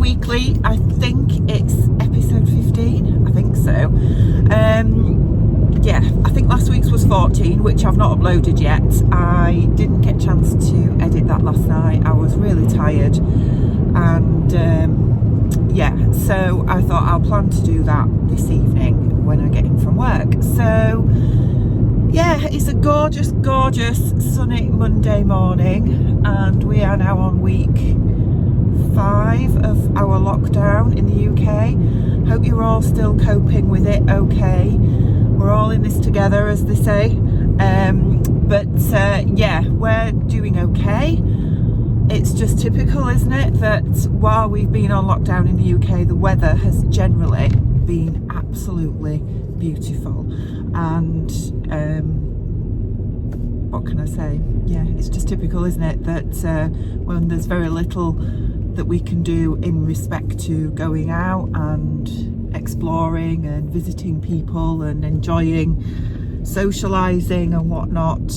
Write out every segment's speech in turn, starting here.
weekly. I think it's episode 15. I think so. Yeah, I think last week's was 14, which I've not uploaded yet. I didn't get a chance to edit that last night. I was really tired, and yeah, so I thought I'll plan to do that this evening when I get in from work. So yeah, it's a gorgeous, gorgeous sunny Monday morning, and we are now on week 5 of our lockdown in the UK. Hope you're all still coping with it okay. We're all in this together, as they say. Yeah, we're doing okay. It's just typical, isn't it, that while we've been on lockdown in the UK, the weather has generally been absolutely beautiful. And what can I say? Yeah, it's just typical, isn't it, that when there's very little that we can do in respect to going out and exploring and visiting people and enjoying socializing and whatnot,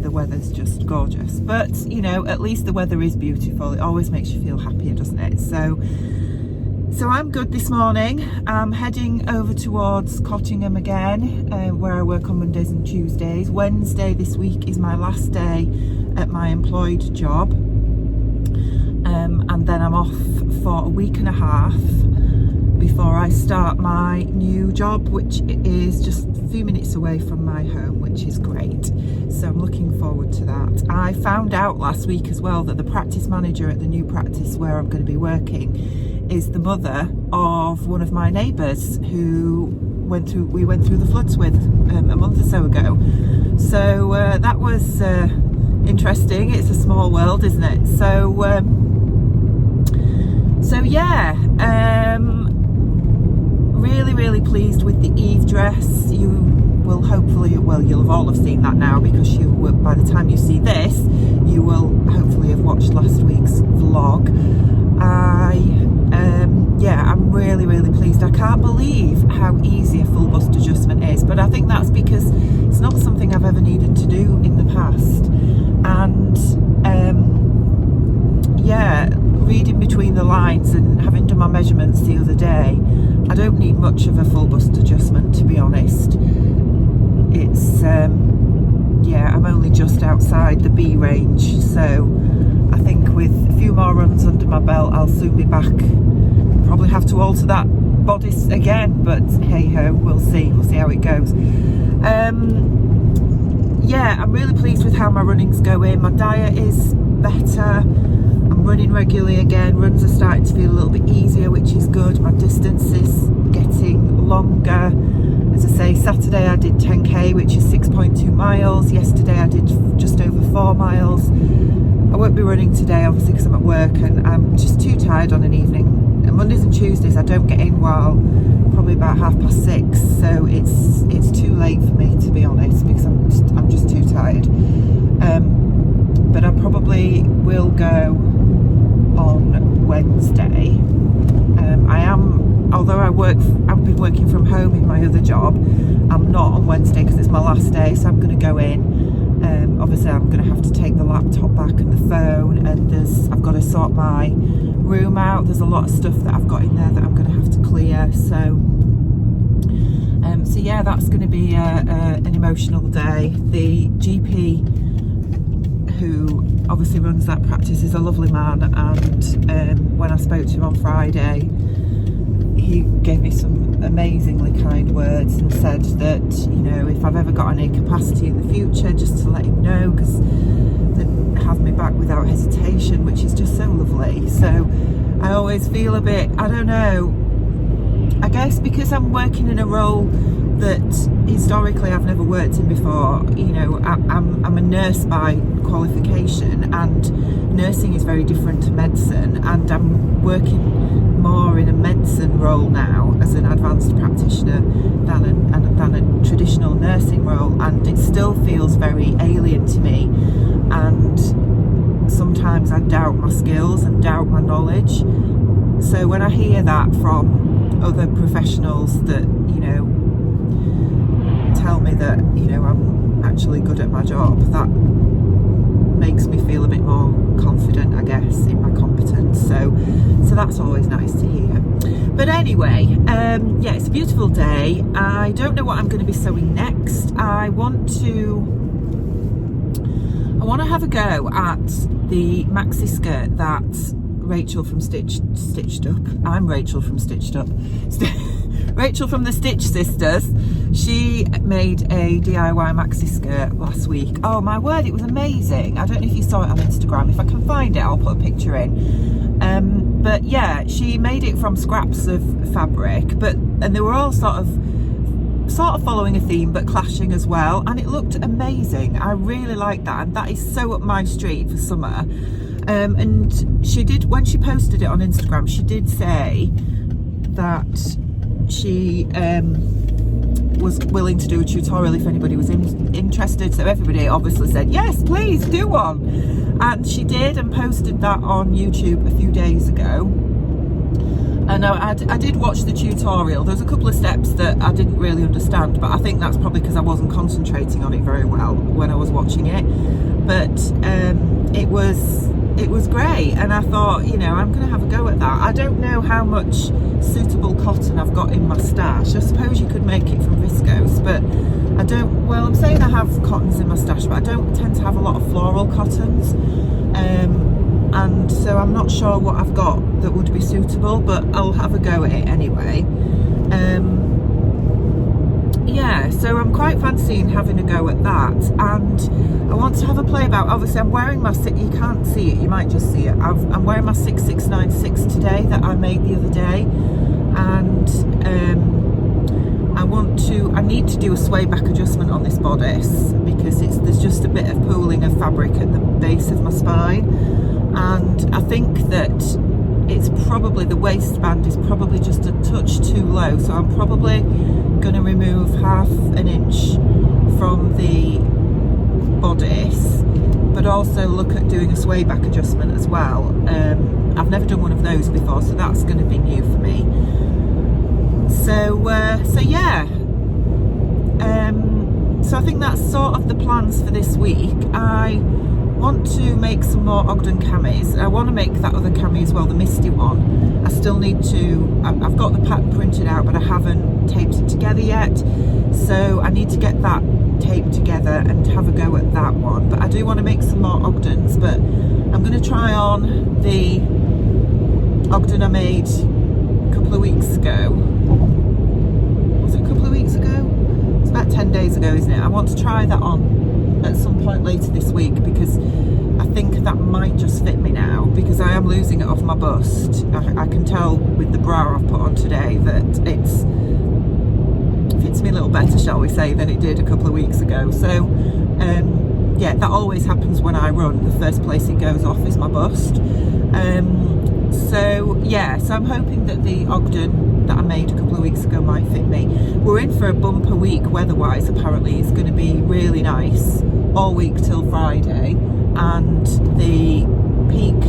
the weather's just gorgeous. But you know, at least the weather is beautiful. It always makes you feel happier, doesn't it? So I'm good this morning. I'm heading over towards Cottingham again, where I work on Mondays and Tuesdays. Wednesday this week is my last day at my employed job, and then I'm off for a week and a half before I start my new job, which is just a few minutes away from my home, which is great. So I'm looking forward to that. I found out last week as well that the practice manager at the new practice where I'm going to be working is the mother of one of my neighbours who we went through the floods with a month or so ago. So that was interesting. It's a small world, isn't it? So yeah, really pleased with the Eve dress. You will hopefully, well, you'll all have seen that now, because you will, by the time you see this, you will hopefully have watched last week's vlog. Yeah, I'm really pleased. I can't believe how easy a full bust adjustment is, but I think that's because it's not something I've ever needed to do in the past. And yeah, reading between the lines and having done my measurements the other day, I don't need much of a full bust adjustment, to be honest. It's yeah, I'm only just outside the B range, so I think with a few more runs under my belt I'll soon be back. Probably have to alter that bodice again, but hey ho, we'll see how it goes. Yeah, I'm really pleased with how my running's going. My diet is better. I'm running regularly again. Runs are starting to feel a little bit easier, which is good. My distance is getting longer. As I say, Saturday I did 10k, which is 6.2 miles. Yesterday I did just over 4 miles. I won't be running today, obviously, because I'm at work and I'm just too tired on an evening. And Mondays and Tuesdays I don't get in while probably about 6:30, so it's too late for me, to be honest, because I'm just too tired. But I probably will go on Wednesday. Although I've been working from home in my other job, I'm not on Wednesday because it's my last day, so I'm going to go in. Obviously I'm going to have to take the laptop back and the phone, and I've got to sort my room out. There's a lot of stuff that I've got in there that I'm going to have to clear. So yeah, that's going to be an emotional day. The GP who obviously runs that practice is a lovely man, and when I spoke to him on Friday, he gave me some amazingly kind words and said that, you know, if I've ever got any capacity in the future, just to let him know, because they'd have me back without hesitation, which is just so lovely. So I always feel a bit, I don't know, I guess because I'm working in a role that historically I've never worked in before. You know, I'm a nurse by qualification, and nursing is very different to medicine, and I'm working more in a medicine role now as an advanced practitioner than a traditional nursing role, and it still feels very alien to me, and sometimes I doubt my skills and doubt my knowledge. So when I hear that from other professionals that, you know, tell me that, you know, I'm actually good at my job, that makes me feel a bit more confident, I guess, in my competence. So that's always nice to hear. But anyway, yeah, it's a beautiful day. I don't know what I'm going to be sewing next. I want to have a go at the maxi skirt that Rachel from Stitched Up. I'm Rachel from Stitched Up. Rachel from the Stitch Sisters. She made a DIY maxi skirt last week. Oh my word, it was amazing. I don't know if you saw it on Instagram. If I can find it, I'll put a picture in. But yeah, she made it from scraps of fabric, and they were all sort of following a theme but clashing as well, and it looked amazing. I really like that, and that is so up my street for summer. And she did, when she posted it on Instagram, she did say that she was willing to do a tutorial if anybody was interested. So everybody obviously said yes, please do one, and she did, and posted that on YouTube a few days ago. And I did watch the tutorial. There's a couple of steps that I didn't really understand, but I think that's probably because I wasn't concentrating on it very well when I was watching it. But it was great, and I thought, you know, I'm going to have a go at that. I don't know how much suitable cotton I've got in my stash. I suppose you could make it from viscose, but I don't. Well, I'm saying I have cottons in my stash, but I don't tend to have a lot of floral cottons. And so I'm not sure what I've got that would be suitable, but I'll have a go at it anyway. Yeah, so I'm quite fancying having a go at that, and I want to have a play about. Obviously I'm wearing my, you can't see it, you might just see it, I'm wearing my 6696 today that I made the other day, and I need to do a swayback adjustment on this bodice because there's just a bit of pooling of fabric at the base of my spine, and I think that it's probably, the waistband is probably just a touch too low, so I'm probably going to remove half an inch from the bodice, but also look at doing a swayback adjustment as well. I've never done one of those before, so that's going to be new for me. So yeah, so I think that's sort of the plans for this week. I want to make some more Ogden camis. I want to make that other cami as well, the Misty one. I still need to, I've got the pattern printed out, but I haven't taped it together yet, so I need to get that taped together and have a go at that one. But I do want to make some more Ogdens, but I'm going to try on the Ogden I made a couple of weeks ago. Was it a couple of weeks ago? It's about 10 days ago, isn't it? I want to try that on at some point later this week, because I think that might just fit me now, because I am losing it off my bust. I can tell with the bra I've put on today that it fits me a little better, shall we say, than it did a couple of weeks ago. So yeah, that always happens when I run. The first place it goes off is my bust. So yeah, so I'm hoping that the Ogden that I made a couple of weeks ago might fit me. We're in for a bumper week weather-wise. Apparently it's going to be really nice all week till Friday, and the peak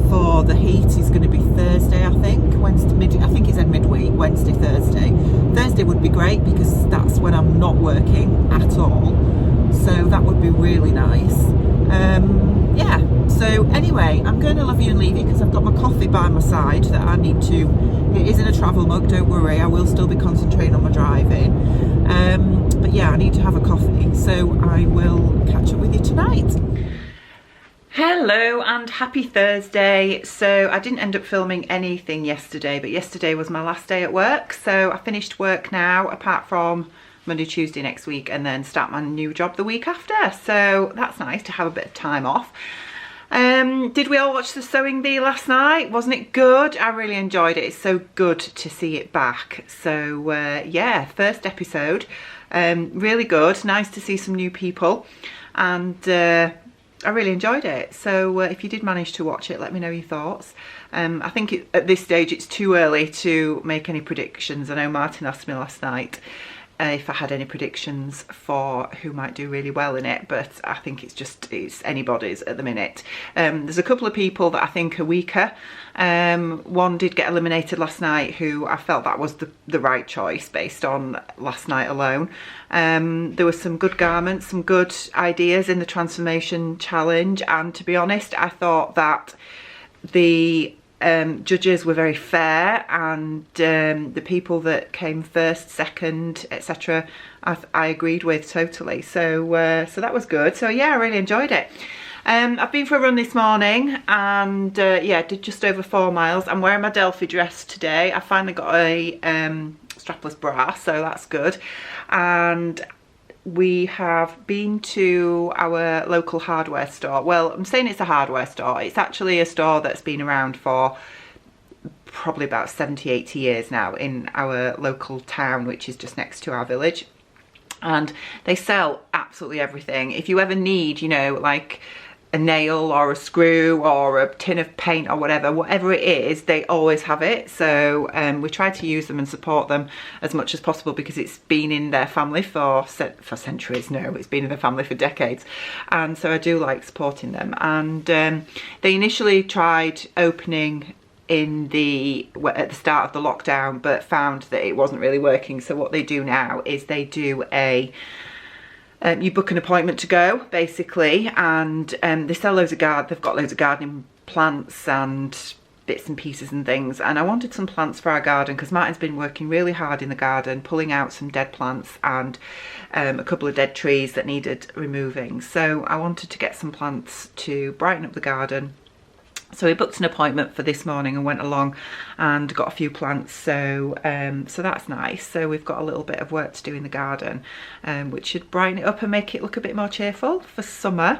for the heat is going to be Thursday, I think. I think he said midweek, Wednesday, Thursday. Thursday would be great because that's when I'm not working at all, so that would be really nice. Yeah, so anyway, I'm going to love you and leave you because I've got my coffee by my side that I need to, it is in a travel mug, don't worry, I will still be concentrating on my driving. But yeah, I need to have a coffee, so I will catch up with you tonight. Hello and happy Thursday. So I didn't end up filming anything yesterday, but yesterday was my last day at work, so I finished work now, apart from Monday, Tuesday next week, and then start my new job the week after, so that's nice to have a bit of time off. Did we all watch the Sewing Bee last night? Wasn't it good? I really enjoyed it. It's so good to see it back. So yeah, first episode, really good, nice to see some new people, and I really enjoyed it. So if you did manage to watch it, let me know your thoughts. I think at this stage it's too early to make any predictions. I know Martin asked me last night if I had any predictions for who might do really well in it, but I think it's anybody's at the minute. There's a couple of people that I think are weaker. One did get eliminated last night, who I felt that was the right choice based on last night alone. There were some good garments, some good ideas in the transformation challenge, and to be honest, I thought that the judges were very fair, and the people that came first, second, etc., I agreed with totally. So that was good. So yeah, I really enjoyed it. I've been for a run this morning, and yeah, did just over 4 miles. I'm wearing my Delphi dress today. I finally got a strapless bra, so that's good. And we have been to our local hardware store. Well, I'm saying it's a hardware store. It's actually a store that's been around for probably about 70-80 years now in our local town, which is just next to our village. And they sell absolutely everything. If you ever need, you know, like a nail or a screw or a tin of paint or whatever it is, they always have it. So we try to use them and support them as much as possible, because it's been in their family for centuries. No, it's been in their family for decades, and so I do like supporting them. And they initially tried opening at the start of the lockdown, but found that it wasn't really working. So what they do now is they do you book an appointment to go, basically, and they sell loads of they've got loads of gardening plants and bits and pieces and things. And I wanted some plants for our garden, because Martin's been working really hard in the garden, pulling out some dead plants and a couple of dead trees that needed removing. So I wanted to get some plants to brighten up the garden. So we booked an appointment for this morning and went along and got a few plants. So so that's nice. So we've got a little bit of work to do in the garden, which should brighten it up and make it look a bit more cheerful for summer.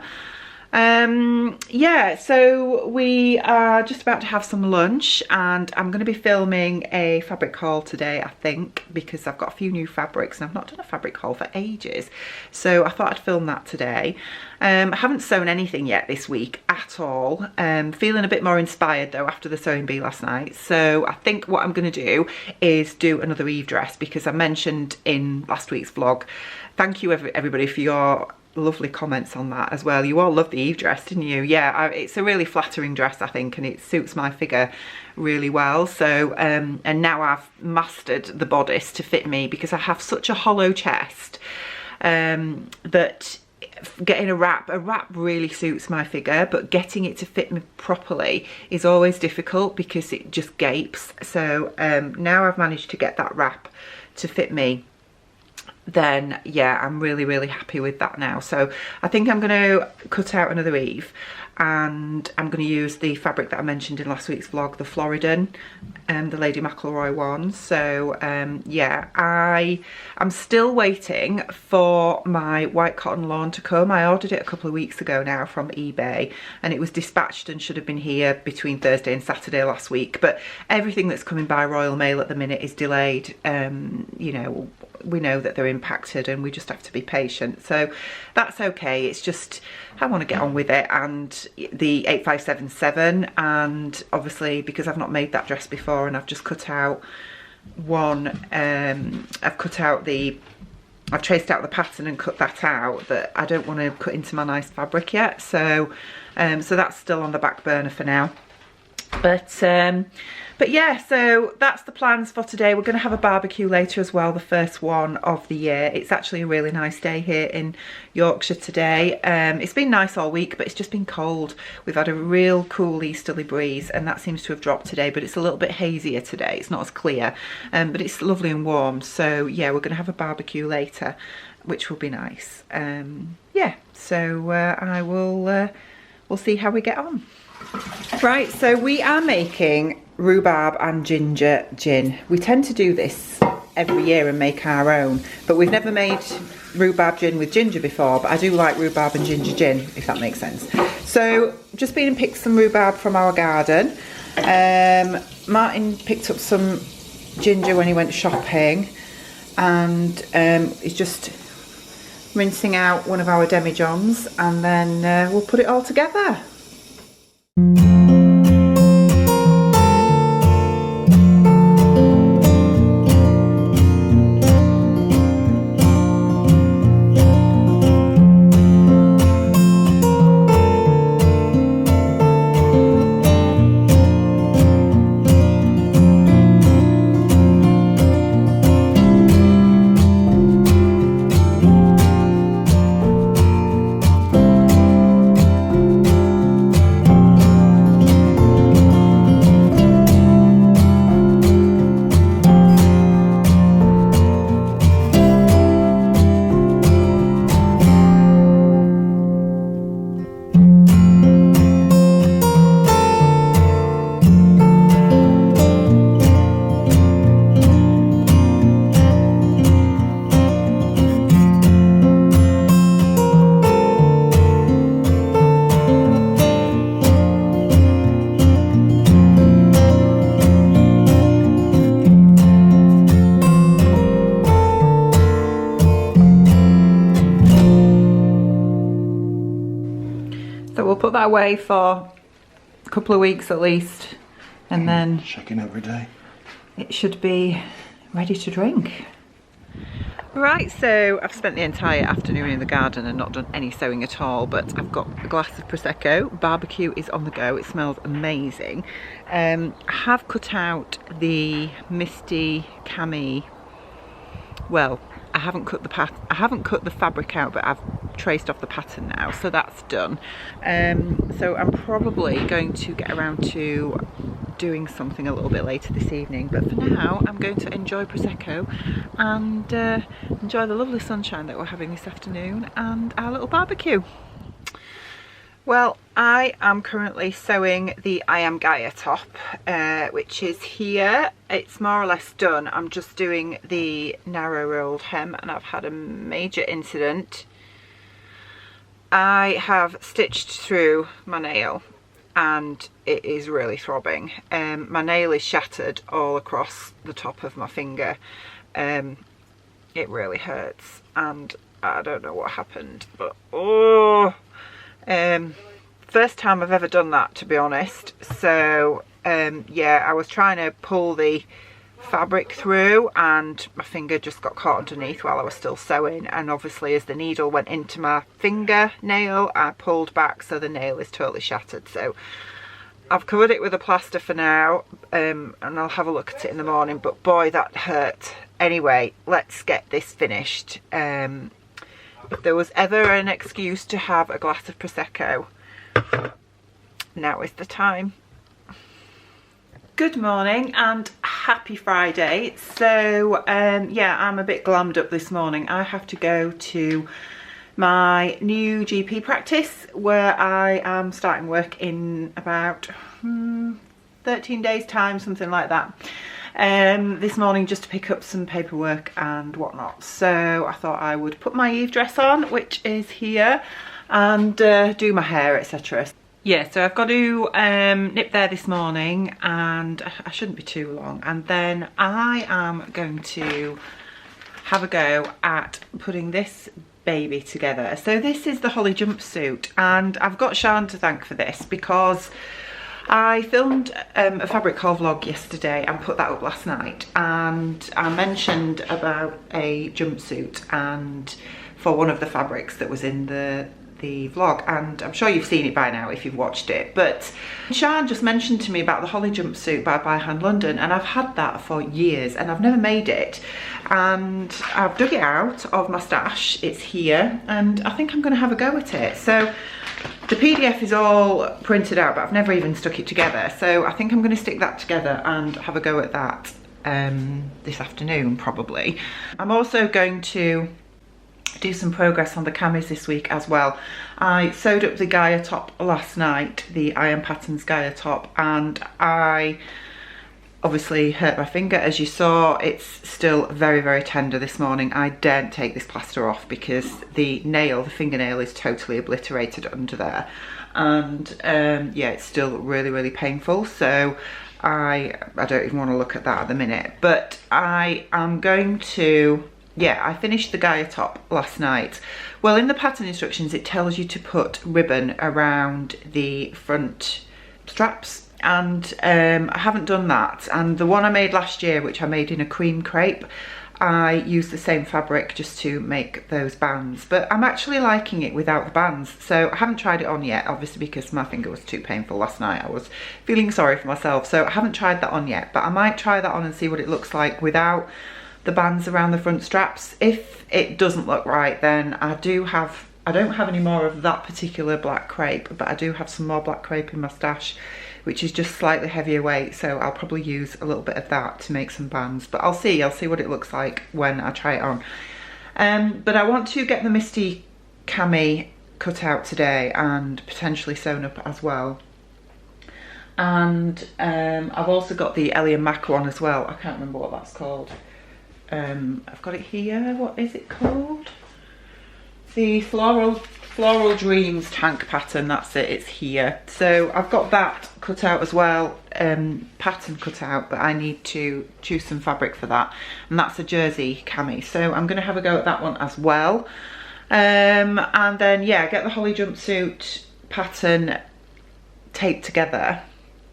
Yeah, so we are just about to have some lunch, and I'm going to be filming a fabric haul today, I think, because I've got a few new fabrics and I've not done a fabric haul for ages. So I thought I'd film that today. I haven't sewn anything yet this week at all. Feeling a bit more inspired though after the sewing bee last night. So I think what I'm going to do is do another Eve dress, because I mentioned in last week's vlog, thank you everybody for your lovely comments on that as well. You all love the Eve dress, didn't you? Yeah, it's a really flattering dress, I think, and it suits my figure really well. So and now I've mastered the bodice to fit me, because I have such a hollow chest that getting a wrap really suits my figure, but getting it to fit me properly is always difficult because it just gapes. So now I've managed to get that wrap to fit me, then yeah, I'm really happy with that now. So I think I'm going to cut out another Eve, and I'm going to use the fabric that I mentioned in last week's vlog, the Floridan, the Lady McElroy one. So yeah, I'm still waiting for my white cotton lawn to come. I ordered it a couple of weeks ago now from eBay, and it was dispatched and should have been here between Thursday and Saturday last week, but everything that's coming by Royal Mail at the minute is delayed. You know, we know that they're impacted and we just have to be patient, so that's okay. It's just I want to get on with it. And the 8577, and obviously because I've not made that dress before and I've just cut out one, I've traced out the pattern and cut that out, that I don't want to cut into my nice fabric yet, so so that's still on the back burner for now. But yeah, so that's the plans for today. We're going to have a barbecue later as well, the first one of the year. It's actually a really nice day here in Yorkshire today. It's been nice all week, but it's just been cold. We've had a real cool easterly breeze, and that seems to have dropped today, but it's a little bit hazier today. It's not as clear, but it's lovely and warm. So yeah, we're going to have a barbecue later, which will be nice. Yeah, so we'll see how we get on. Right, so we are making rhubarb and ginger gin. We tend to do this every year and make our own, but we've never made rhubarb gin with ginger before, but I do like rhubarb and ginger gin, if that makes sense. So just been and picked some rhubarb from our garden. Martin picked up some ginger when he went shopping, and he's just rinsing out one of our demijohns, and then we'll put it all together. we'll put that away for a couple of weeks at least, and then checking every day. It should be ready to drink. Right, so I've spent the entire afternoon in the garden and not done any sewing at all, but I've got a glass of Prosecco. Barbecue is on the go. It smells amazing. I have cut out the Misty cami. Well, I haven't cut the fabric out, but I've traced off the pattern now, so that's done. So I'm probably going to get around to doing something a little bit later this evening, but for now I'm going to enjoy Prosecco and enjoy the lovely sunshine that we're having this afternoon and our little barbecue. Well, I am currently sewing the I Am Gaia top, which is here. It's more or less done. I'm just doing the narrow rolled hem, and I've had a major incident. I have stitched through my nail and it is really throbbing. My nail is shattered all across the top of my finger. It really hurts and I don't know what happened, but oh, first time I've ever done that, to be honest. So yeah, I was trying to pull the fabric through and my finger just got caught underneath while I was still sewing, and obviously as the needle went into my finger nail I pulled back, so the nail is totally shattered. So I've covered it with a plaster for now, and I'll have a look at it in the morning, but boy that hurt. Anyway, let's get this finished. If there was ever an excuse to have a glass of Prosecco, now is the time. Good morning and happy Friday. So yeah, I'm a bit glammed up this morning. I have to go to my new GP practice where I am starting work in about 13 days time, something like that. This morning just to pick up some paperwork and whatnot. So I thought I would put my Eve dress on, which is here, and do my hair, etc. Yeah, so I've got to nip there this morning and I shouldn't be too long, and then I am going to have a go at putting this baby together. So this is the Holly jumpsuit, and I've got Sian to thank for this because I filmed a fabric haul vlog yesterday and put that up last night, and I mentioned about a jumpsuit and for one of the fabrics that was in the vlog, and I'm sure you've seen it by now if you've watched it, but Sian just mentioned to me about the Holly jumpsuit by Hand London, and I've had that for years and I've never made it, and I've dug it out of my stash. It's here and I think I'm going to have a go at it. So the PDF is all printed out, but I've never even stuck it together, so I think I'm going to stick that together and have a go at that this afternoon probably. I'm also going to do some progress on the camis this week as well. I sewed up the Gaia top last night, the I Am Patterns Gaia top, and I obviously hurt my finger, as you saw. It's still very, very tender this morning. I daren't take this plaster off because the nail, the fingernail, is totally obliterated under there, and yeah, it's still really, really painful. So I don't even want to look at that at the minute, but I am going to, yeah, I finished the Gaia top last night. Well, in the pattern instructions it tells you to put ribbon around the front straps, and I haven't done that. And the one I made last year, which I made in a cream crepe, I used the same fabric just to make those bands, but I'm actually liking it without the bands. So I haven't tried it on yet, obviously because my finger was too painful last night. I was feeling sorry for myself, so I haven't tried that on yet, but I might try that on and see what it looks like without the bands around the front straps. If it doesn't look right, then I don't have any more of that particular black crepe, but I do have some more black crepe in my stash, which is just slightly heavier weight, so I'll probably use a little bit of that to make some bands, but I'll see what it looks like when I try it on. But I want to get the Misty cami cut out today and potentially sewn up as well. And I've also got the Ellie and Mac one as well. I can't remember what that's called. I've got it here. What is it called? The Floral Dreams tank pattern, that's it, it's here. So I've got that cut out as well, pattern cut out, but I need to choose some fabric for that, and that's a jersey cami, so I'm going to have a go at that one as well. And then yeah, get the Holly jumpsuit pattern taped together,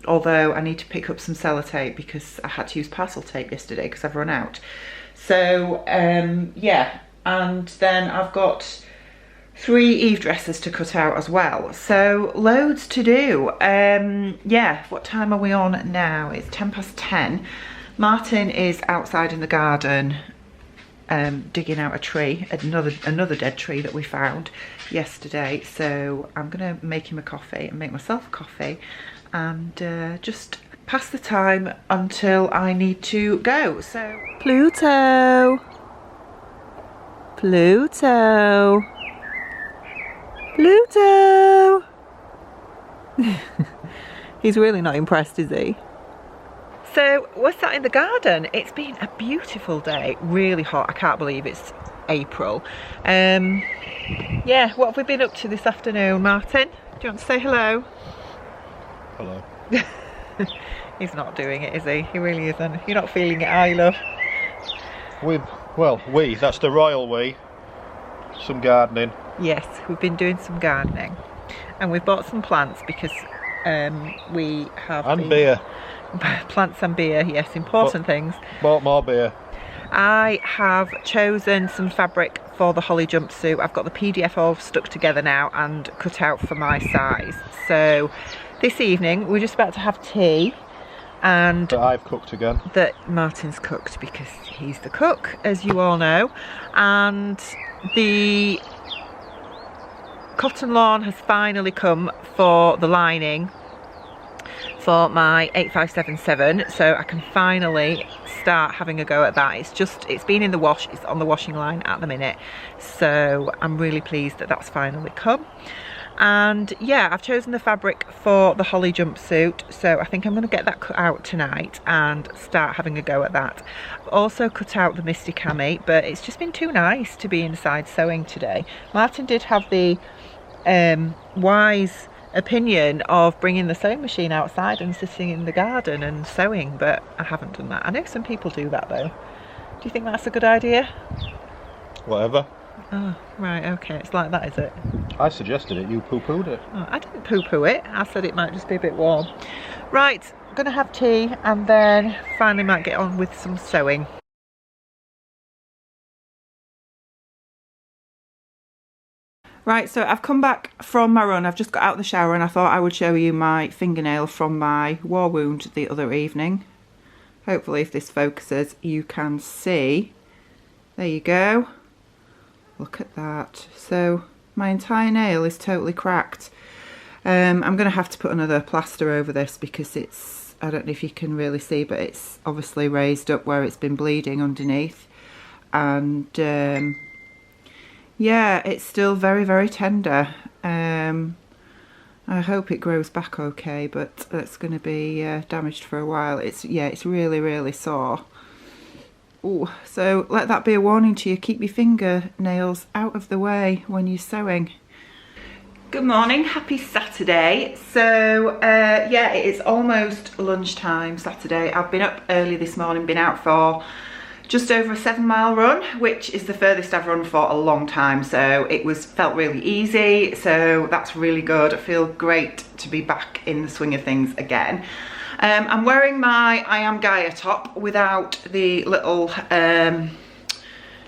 although I need to pick up some sellotape because I had to use parcel tape yesterday because I've run out. So yeah, and then I've got 3 eave dresses to cut out as well, so loads to do. Yeah, what time are we on now? It's 10:10. Martin is outside in the garden digging out a tree, another dead tree that we found yesterday, so I'm gonna make him a coffee and make myself a coffee and just pass the time until I need to go. So Pluto, he's really not impressed, is he? So we're sat in the garden. It's been a beautiful day, really hot. I can't believe it's April. Yeah, what have we been up to this afternoon, Martin? Do you want to say hello? Hello. He's not doing it, is he? He really isn't. You're not feeling it, are you, love? That's the royal we. Some gardening. Yes, we've been doing some gardening. And we've bought some plants because we have... And beer. Plants and beer, yes, important things. Bought more beer. I have chosen some fabric for the holly jumpsuit. I've got the PDF all stuck together now and cut out for my size. So this evening we're just about to have tea, and that I've cooked again. That Martin's cooked because he's the cook, as you all know. And the cotton lawn has finally come for the lining for my 8577, so I can finally start having a go at that. It's been in the wash, it's on the washing line at the minute, so I'm really pleased that that's finally come. And yeah, I've chosen the fabric for the holly jumpsuit, so I think I'm going to get that cut out tonight and start having a go at that. I've also cut out the Misty cami, but it's just been too nice to be inside sewing today. Martin did have the wise opinion of bringing the sewing machine outside and sitting in the garden and sewing, but I haven't done that. I know some people do that though. Do you think that's a good idea? Whatever. Oh, right, okay, it's like that, is it? I suggested it, you poo-pooed it. Oh, I didn't poo-poo it, I said it might just be a bit warm. Right, I'm gonna have tea and then finally might get on with some sewing. Right, so I've come back from my run. I've just got out of the shower and I thought I would show you my fingernail from my war wound the other evening. Hopefully if this focuses you can see. There you go. Look at that. So my entire nail is totally cracked. I'm going to have to put another plaster over this because it's, I don't know if you can really see, but it's obviously raised up where it's been bleeding underneath. And yeah, it's still very, very tender. I hope it grows back okay, but it's going to be damaged for a while. It's really, really sore. Ooh, so let that be a warning to you. Keep your fingernails out of the way when you're sewing. Good morning, happy Saturday. So yeah, it is almost lunchtime Saturday. I've been up early this morning, been out for just over a 7-mile run, which is the furthest I've run for a long time, so it felt really easy, so that's really good. I feel great to be back in the swing of things again. I'm wearing my I Am Gaia top without the little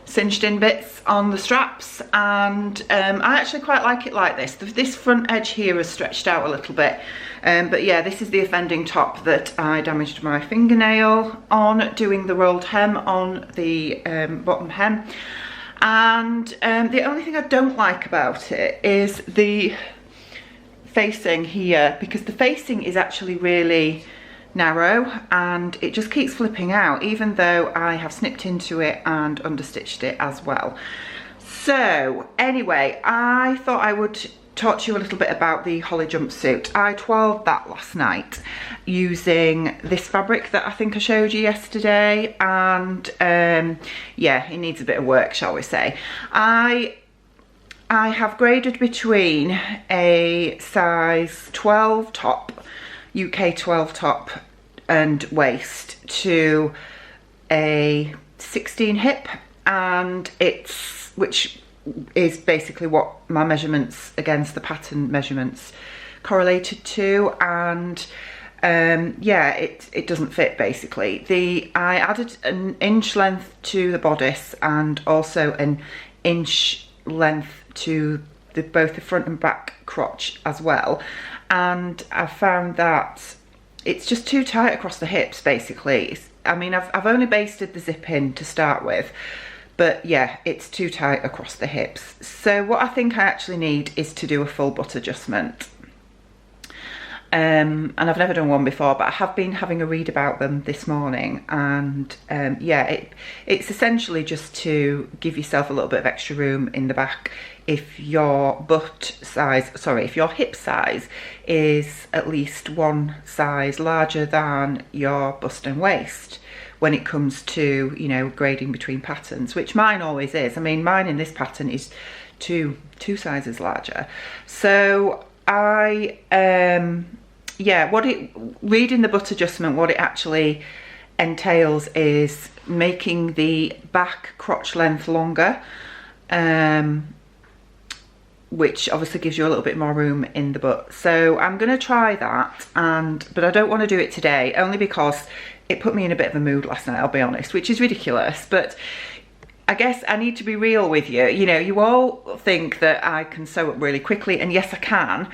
cinched in bits on the straps, and I actually quite like it like this. This front edge here has stretched out a little bit, but yeah, this is the offending top that I damaged my fingernail on doing the rolled hem on the bottom hem. And the only thing I don't like about it is the facing here, because the facing is actually really narrow and it just keeps flipping out, even though I have snipped into it and understitched it as well. So anyway, I thought I would talk to you a little bit about the holly jumpsuit. I toiled that last night using this fabric that I think I showed you yesterday, and yeah, it needs a bit of work, shall we say. I have graded between a size 12 top, UK 12 top and waist, to a 16 hip, and which is basically what my measurements against the pattern measurements correlated to, and yeah, it doesn't fit basically. I added an inch length to the bodice and also an inch length to both the front and back crotch as well, and I found that it's just too tight across the hips basically. I mean, I've only basted the zip in to start with, but yeah, it's too tight across the hips. So what I think I actually need is to do a full butt adjustment. And I've never done one before, but I have been having a read about them this morning, and yeah, it's essentially just to give yourself a little bit of extra room in the back if your if your hip size is at least one size larger than your bust and waist when it comes to, you know, grading between patterns, which mine always is. I mean, mine in this pattern is two sizes larger. So yeah, reading the butt adjustment, what it actually entails is making the back crotch length longer, which obviously gives you a little bit more room in the butt. So I'm going to try that, but I don't want to do it today, only because it put me in a bit of a mood last night, I'll be honest, which is ridiculous, but I guess I need to be real with you. You know, you all think that I can sew up really quickly, and yes, I can.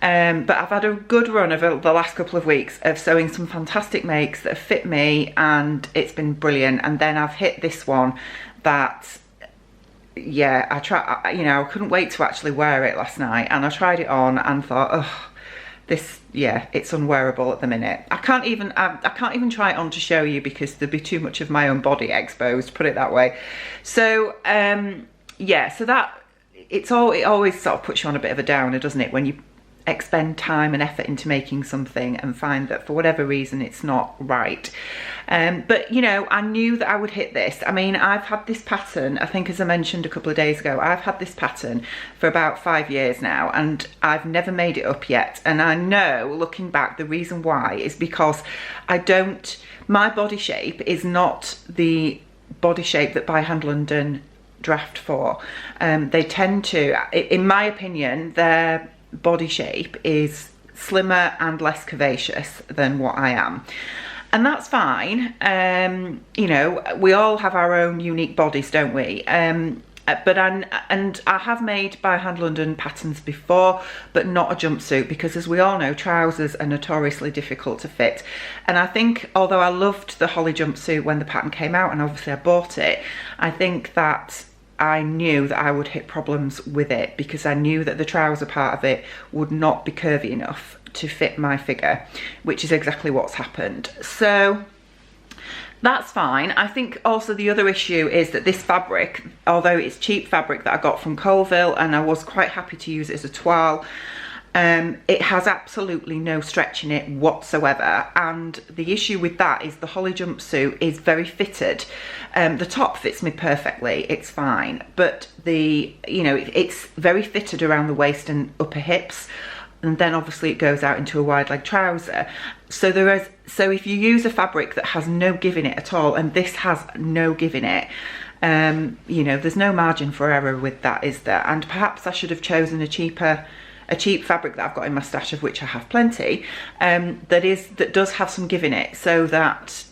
But I've had a good run over the last couple of weeks of sewing some fantastic makes that have fit me, and it's been brilliant. And then I've hit this one that, yeah, I couldn't wait to actually wear it last night, and I tried it on and thought, oh, this, yeah, it's unwearable at the minute. I can't even try it on to show you because there'd be too much of my own body exposed, put it that way. So yeah, so that it always sort of puts you on a bit of a downer, doesn't it, when you expend time and effort into making something and find that for whatever reason it's not right. But you know, I knew that I would hit this. I mean, I've had this pattern, I think, as I mentioned a couple of days ago, I've had this pattern for about 5 years now, and I've never made it up yet. And I know, looking back, the reason why is because my body shape is not the body shape that By Hand London draft for. They tend to, in my opinion, their body shape is slimmer and less curvaceous than what I am, and that's fine. You know, we all have our own unique bodies, don't we? But I have made By Hand London patterns before, but not a jumpsuit, because as we all know, trousers are notoriously difficult to fit. And I think, although I loved the Holly jumpsuit when the pattern came out, and obviously I bought it, I think that I knew that I would hit problems with it, because I knew that the trouser part of it would not be curvy enough to fit my figure, which is exactly what's happened. So that's fine. I think also the other issue is that this fabric, although it's cheap fabric that I got from Colville, and I was quite happy to use it as a toile, it has absolutely no stretch in it whatsoever, and the issue with that is the Holly jumpsuit is very fitted. The top fits me perfectly, it's fine, but it's very fitted around the waist and upper hips, and then obviously it goes out into a wide leg trouser. So if you use a fabric that has no give in it at all, and this has no give in it, you know, there's no margin for error with that, is there? And perhaps I should have chosen a cheap fabric that I've got in my stash, of which I have plenty, that does have some give in it, so that,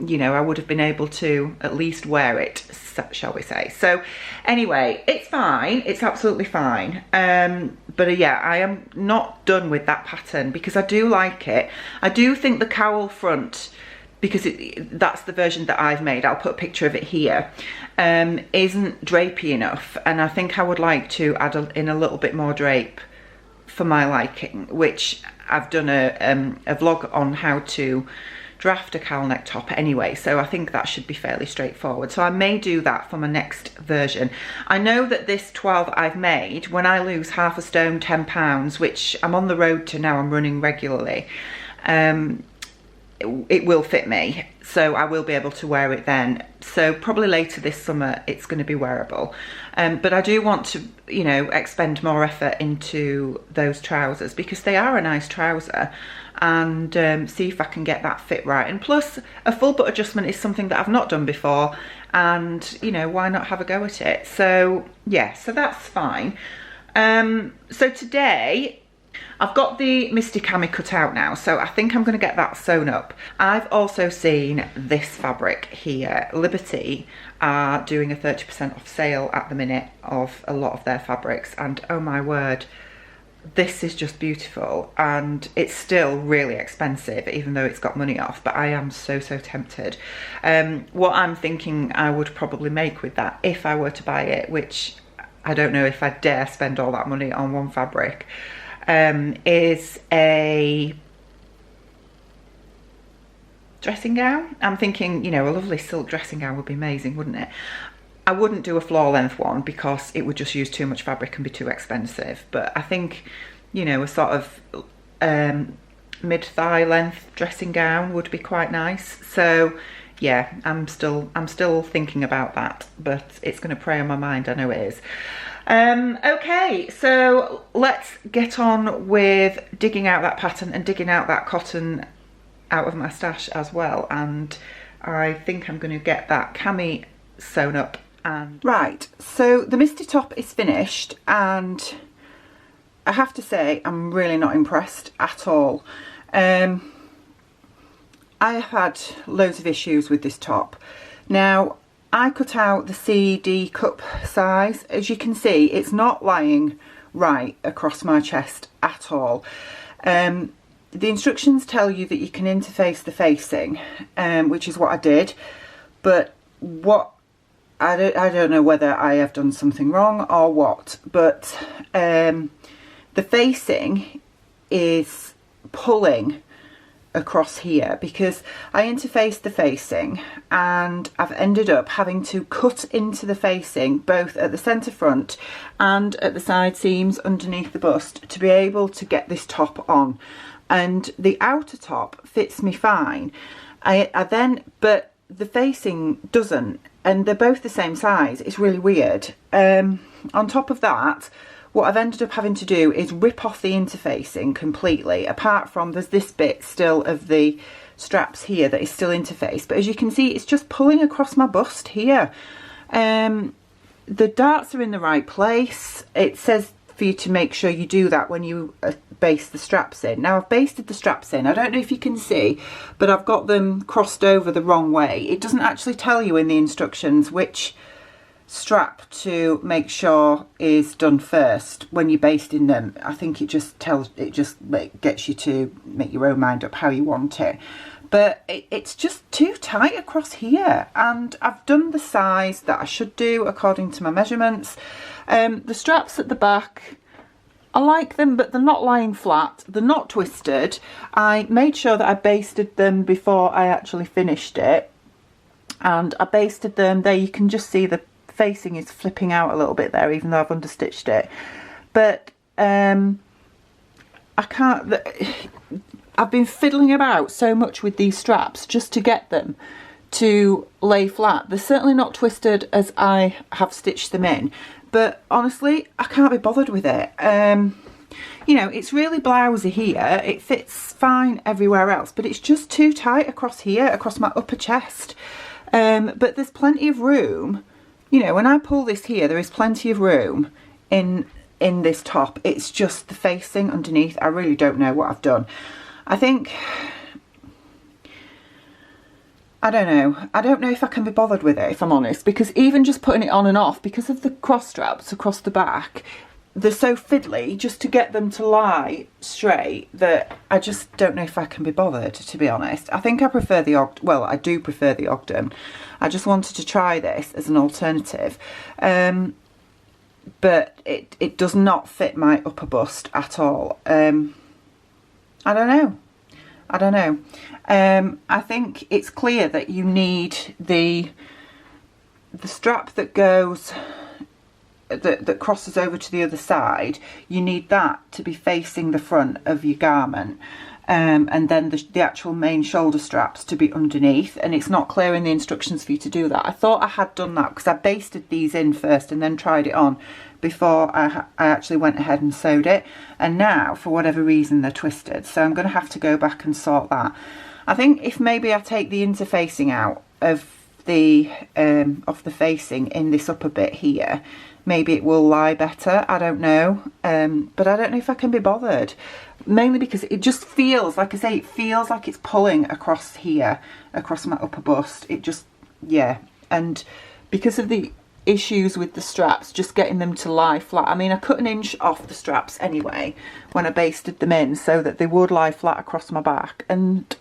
you know, I would have been able to at least wear it, shall we say. So anyway, it's fine, it's absolutely fine. But yeah, I am not done with that pattern, because I do like it. I do think the cowl front, because that's the version that I've made, I'll put a picture of it here, isn't drapey enough, and I think I would like to add in a little bit more drape for my liking, which I've done a vlog on how to draft a cowl neck top anyway, so I think that should be fairly straightforward. So I may do that for my next version. I know that this toile that I've made, when I lose half a stone, 10 pounds, which I'm on the road to now, I'm running regularly, it will fit me, so I will be able to wear it then. So probably later this summer it's going to be wearable, but I do want to, you know, expend more effort into those trousers, because they are a nice trouser, and see if I can get that fit right. And plus, a full butt adjustment is something that I've not done before, and you know, why not have a go at it? So yeah, so that's fine. So today I've got the Misty cami cut out now, so I think I'm going to get that sewn up. I've also seen this fabric here. Liberty are doing a 30% off sale at the minute of a lot of their fabrics, and oh my word, this is just beautiful, and it's still really expensive even though it's got money off, but I am so tempted. What I'm thinking I would probably make with that, if I were to buy it, which I don't know if I dare spend all that money on one fabric, is a dressing gown. I'm thinking, you know, a lovely silk dressing gown would be amazing, wouldn't it? I wouldn't do a floor length one because it would just use too much fabric and be too expensive, but I think, you know, a sort of mid-thigh length dressing gown would be quite nice. So yeah, I'm still thinking about that, but it's going to prey on my mind, I know it is. Okay, so let's get on with digging out that pattern and digging out that cotton out of my stash as well, and I think I'm going to get that cami sewn up. And right, so the Misty top is finished, and I have to say I'm really not impressed at all. I have had loads of issues with this top. Now, I cut out the CD cup size. As you can see, it's not lying right across my chest at all. The instructions tell you that you can interface the facing, which is what I did, but what I don't know whether I have done something wrong or what, but the facing is pulling across here because I interfaced the facing, and I've ended up having to cut into the facing both at the centre front and at the side seams underneath the bust to be able to get this top on. And the outer top fits me fine. But the facing doesn't, and they're both the same size. It's really weird. On top of that, what I've ended up having to do is rip off the interfacing completely, apart from there's this bit still of the straps here that is still interfaced, but as you can see, it's just pulling across my bust here. The darts are in the right place. It says for you to make sure you do that when you baste the straps in. Now, I've basted the straps in. I don't know if you can see, but I've got them crossed over the wrong way. It doesn't actually tell you in the instructions which strap to make sure is done first when you're basting them. I think it just gets you to make your own mind up how you want it, but it's just too tight across here, and I've done the size that I should do according to my measurements. The straps at the back, I like them, but they're not lying flat, they're not twisted. I made sure that I basted them before I actually finished it, and I basted them there. You can just see the facing is flipping out a little bit there, even though I've understitched it. But I can't, I've been fiddling about so much with these straps just to get them to lay flat. They're certainly not twisted as I have stitched them in, but honestly, I can't be bothered with it. You know, it's really blousy here, it fits fine everywhere else, but it's just too tight across here, across my upper chest. But there's plenty of room. You know, when I pull this here, there is plenty of room in this top. It's just the facing underneath. I really don't know what I've done. I think, I don't know. I don't know if I can be bothered with it, if I'm honest, because even just putting it on and off, because of the cross straps across the back, they're so fiddly just to get them to lie straight that I just don't know if I can be bothered, to be honest. I think I prefer the well, I do prefer the Ogden. I just wanted to try this as an alternative, but it does not fit my upper bust at all. I don't know. I think it's clear that you need the strap that goes, that crosses over to the other side. You need that to be facing the front of your garment, and then the actual main shoulder straps to be underneath, and it's not clear in the instructions for you to do that. I thought I had done that because I basted these in first and then tried it on before I actually went ahead and sewed it, and now for whatever reason they're twisted, so I'm going to have to go back and sort that. I think if maybe I take the interfacing out of the facing in this upper bit here, maybe it will lie better. I don't know, but I don't know if I can be bothered, mainly because it just feels, like I say, it feels like it's pulling across here, across my upper bust. It just, yeah. And because of the issues with the straps, just getting them to lie flat. I mean, I cut 1 inch off the straps anyway when I basted them in so that they would lie flat across my back, and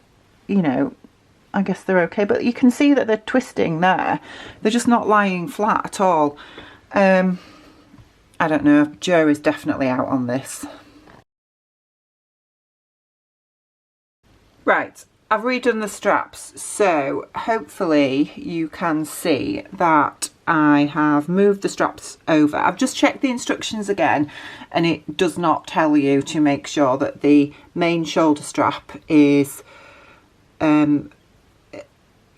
you know, I guess they're okay, but you can see that they're twisting there. They're just not lying flat at all. I don't know, Joe is definitely out on this. Right, I've redone the straps, so hopefully you can see that I have moved the straps over. I've just checked the instructions again, and it does not tell you to make sure that the main shoulder strap is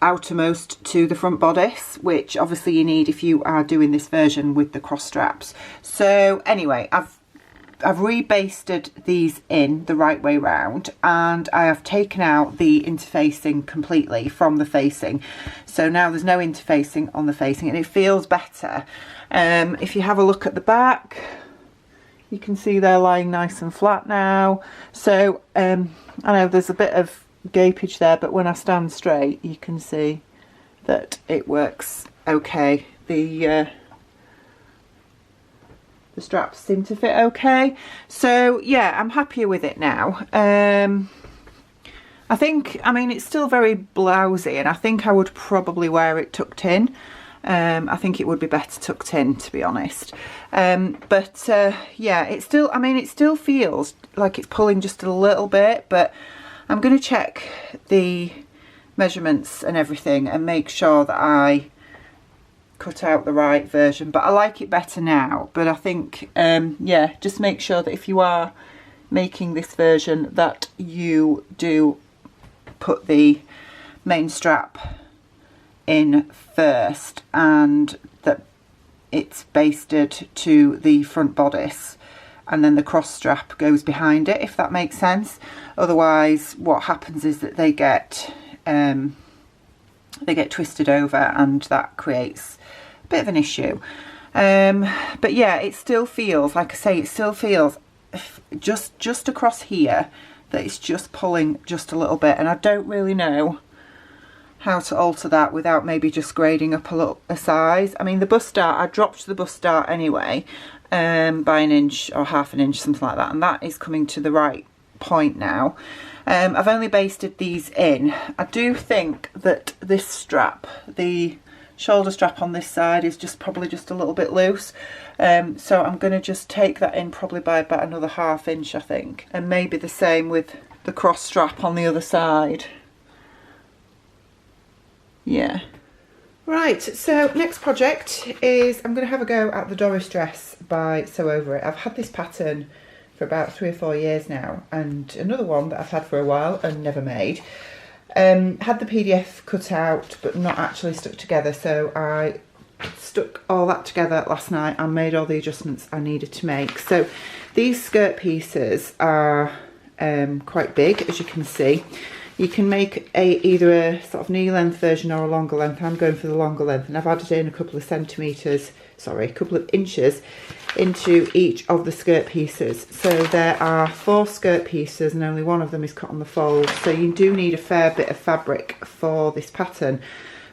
outermost to the front bodice, which obviously you need if you are doing this version with the cross straps. So anyway, I've rebasted these in the right way round, and I have taken out the interfacing completely from the facing, so now there's no interfacing on the facing, and it feels better. If you have a look at the back, you can see they're lying nice and flat now. So I know there's a bit of gapage there, but when I stand straight you can see that it works okay. The straps seem to fit okay, so yeah, I'm happier with it now. I think, I mean, it's still very blousy, and I think I would probably wear it tucked in. I think it would be better tucked in, to be honest. But yeah, it still, I mean, it still feels like it's pulling just a little bit, but I'm going to check the measurements and everything and make sure that I cut out the right version. But I like it better now. But I think, yeah, just make sure that if you are making this version that you do put the main strap in first, and that it's basted to the front bodice, and then the cross strap goes behind it, if that makes sense. Otherwise, what happens is that they get twisted over, and that creates a bit of an issue. But yeah, it still feels, like I say, it still feels just across here that it's just pulling just a little bit, and I don't really know how to alter that without maybe just grading up a size. I mean, the bust dart, I dropped the bust dart anyway, by 1 inch or ½ inch, something like that, and that is coming to the right point now. I've only basted these in. I do think that this strap, the shoulder strap on this side, is probably just a little bit loose, so I'm going to just take that in probably by about another ½ inch, I think, and maybe the same with the cross strap on the other side. Yeah. Right, so next project is I'm going to have a go at the Doris dress by Sew Over It. I've had this pattern for about 3 or 4 years now, and another one that I've had for a while and never made. Had the PDF cut out but not actually stuck together, so I stuck all that together last night and made all the adjustments I needed to make. So these skirt pieces are quite big, as you can see. You can make either a sort of knee length version or a longer length. I'm going for the longer length, and I've added in a couple of inches into each of the skirt pieces. So there are 4 skirt pieces and only one of them is cut on the fold. So you do need a fair bit of fabric for this pattern,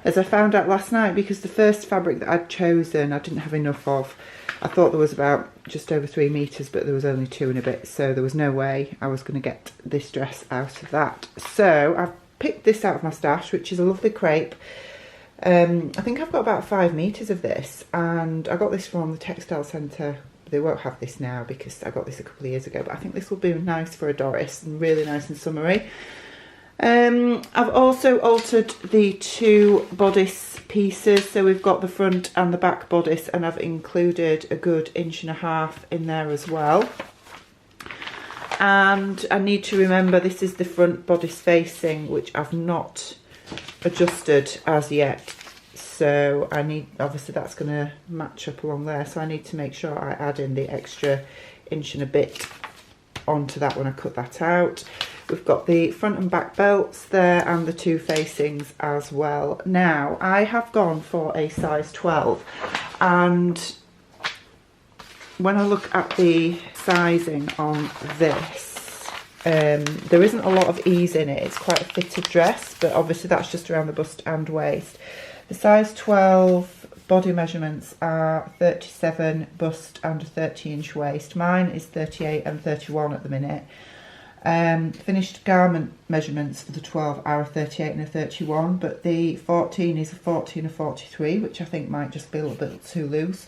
as I found out last night, because the first fabric that I'd chosen I didn't have enough of. I thought there was about just over 3 meters, but there was only 2 and a bit, so there was no way I was going to get this dress out of that. So I've picked this out of my stash, which is a lovely crepe. I think I've got about 5 meters of this, and I got this from the textile centre. They won't have this now because I got this a couple of years ago, but I think this will be nice for a Doris and really nice and summery. I've also altered the 2 bodice pieces, so we've got the front and the back bodice, and I've included a good 1.5 inches in there as well. And I need to remember this is the front bodice facing, which I've not adjusted as yet, so I need, obviously that's going to match up along there, so I need to make sure I add in the extra 1 inch and a bit onto that when I cut that out. We've got the front and back belts there and the 2 facings as well. Now, I have gone for a size 12, and when I look at the sizing on this, there isn't a lot of ease in it. It's quite a fitted dress, but obviously that's just around the bust and waist. The size 12 body measurements are 37 bust and a 30-inch waist. Mine is 38 and 31 at the minute. Finished garment measurements for the 12 are a 38 and a 31, but the 14 is a 40 and a 43, which I think might just be a little bit too loose.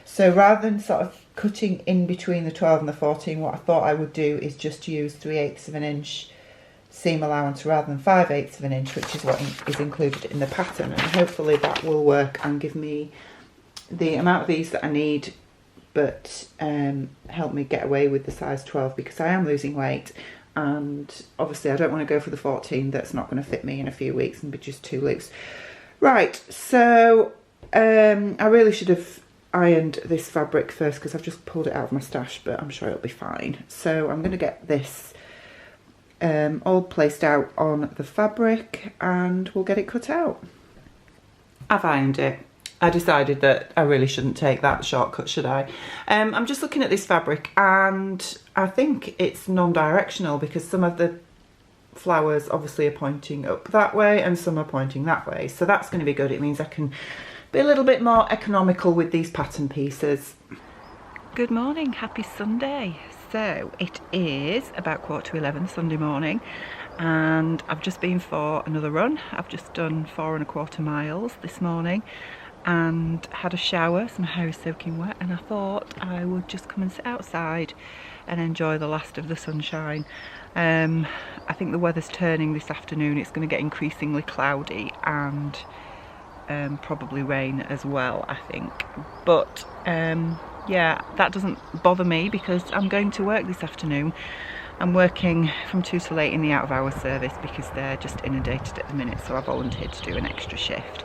So rather than sort of cutting in between the 12 and the 14, what I thought I would do is just use 3/8 of an inch seam allowance rather than 5/8 of an inch, which is what is included in the pattern, and hopefully that will work and give me the amount of ease that I need, but help me get away with the size 12, because I am losing weight, and obviously I don't want to go for the 14 that's not going to fit me in a few weeks and be just too loose. Right, so I really should have ironed this fabric first because I've just pulled it out of my stash, but I'm sure it'll be fine. So I'm going to get this all placed out on the fabric and we'll get it cut out. I've ironed it. I decided that I really shouldn't take that shortcut, should I? I'm just looking at this fabric and I think it's non-directional because some of the flowers obviously are pointing up that way and some are pointing that way. So that's going to be good. It means I can be a little bit more economical with these pattern pieces. Good morning, happy Sunday. So it is about 11:15 Sunday morning and I've just been for another run. I've just done 4¼ miles this morning and had a shower, so my hair is soaking wet, and I thought I would just come and sit outside and enjoy the last of the sunshine. I think the weather's turning this afternoon. It's going to get increasingly cloudy and probably rain as well, I think, but yeah, that doesn't bother me because I'm going to work this afternoon. I'm working from 2 till 8 in the out of hours service because they're just inundated at the minute, so I volunteered to do an extra shift.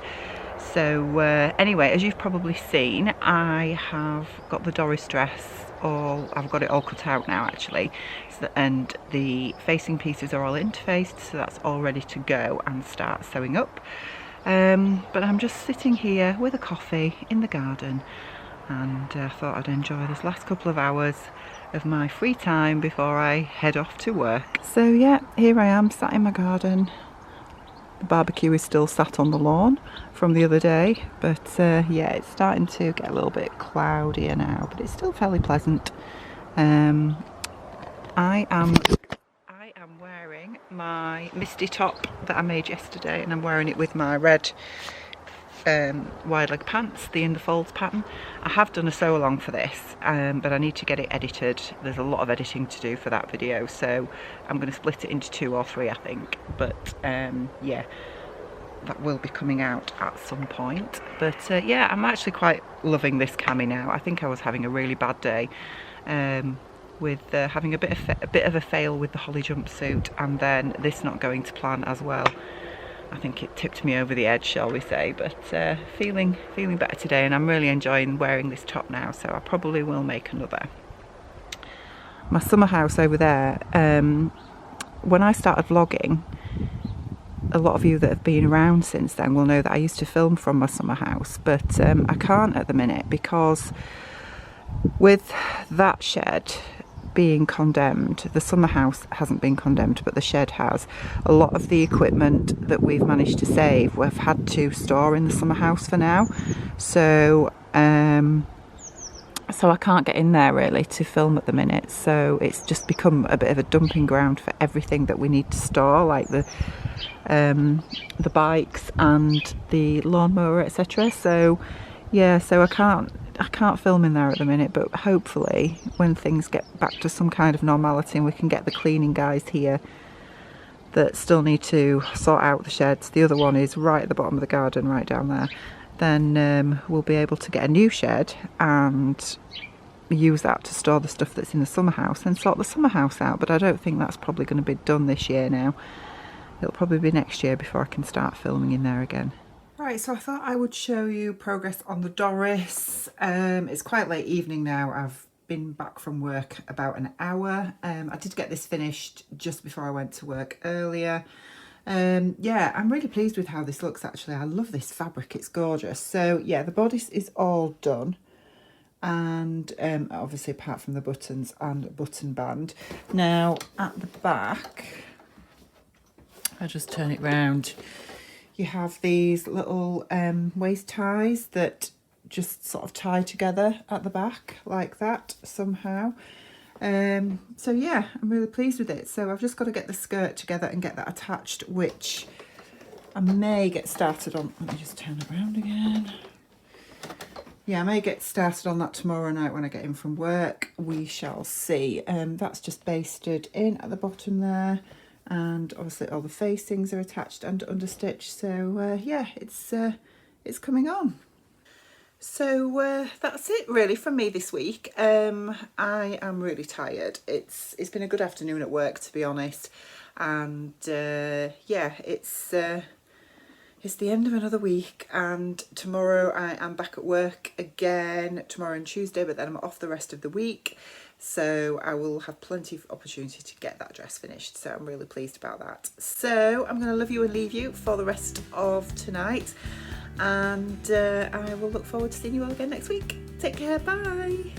So anyway, as you've probably seen, I have got the Doris dress I've got it all cut out now actually, and the facing pieces are all interfaced, so that's all ready to go and start sewing up. But I'm just sitting here with a coffee in the garden and thought I'd enjoy this last couple of hours of my free time before I head off to work. So yeah, here I am sat in my garden. The barbecue is still sat on the lawn from the other day, but yeah, it's starting to get a little bit cloudier now, but it's still fairly pleasant. I am wearing my Misty top that I made yesterday, and I'm wearing it with my red wide leg pants, the in the folds pattern. I have done a sew along for this, but I need to get it edited. There's a lot of editing to do for that video, so I'm going to split it into 2 or 3, I think, but yeah, that will be coming out at some point. But yeah, I'm actually quite loving this cami now. I think I was having a really bad day with having a bit of a fail with the holly jumpsuit, and then this not going to plan as well. I think it tipped me over the edge, shall we say, but feeling better today, and I'm really enjoying wearing this top now, so I probably will make another. My summer house over there, when I started vlogging, a lot of you that have been around since then will know that I used to film from my summer house, but I can't at the minute because with that shed being condemned, the summer house hasn't been condemned, but the shed has. A lot of the equipment that we've managed to save we've had to store in the summer house for now, so so I can't get in there really to film at the minute, so it's just become a bit of a dumping ground for everything that we need to store, like the bikes and the lawnmower, etc. So yeah, so I can't film in there at the minute, but hopefully when things get back to some kind of normality and we can get the cleaning guys here that still need to sort out the sheds, the other one is right at the bottom of the garden, right down there, then we'll be able to get a new shed and use that to store the stuff that's in the summer house and sort the summer house out. But I don't think that's probably going to be done this year now. It'll probably be next year before I can start filming in there again. Right, so I thought I would show you progress on the Doris. It's quite late evening now. I've been back from work about an hour. I did get this finished just before I went to work earlier. Yeah, I'm really pleased with how this looks actually. I love this fabric, it's gorgeous. So yeah, the bodice is all done. And obviously apart from the buttons and button band. Now at the back, I'll just turn it round. You have these little waist ties that just sort of tie together at the back like that somehow. So yeah, I'm really pleased with it. So I've just got to get the skirt together and get that attached, which I may get started on. Let me just turn it around again. Yeah, I may get started on that tomorrow night when I get in from work. We shall see. That's just basted in at the bottom there. And obviously all the facings are attached and understitched. So yeah, it's coming on. So that's it really from me this week. I am really tired. It's been a good afternoon at work, to be honest. And yeah, it's the end of another week, and tomorrow I am back at work again, tomorrow and Tuesday, but then I'm off the rest of the week. So I will have plenty of opportunity to get that dress finished. So I'm really pleased about that. So I'm going to love you and leave you for the rest of tonight. And I will look forward to seeing you all again next week. Take care. Bye.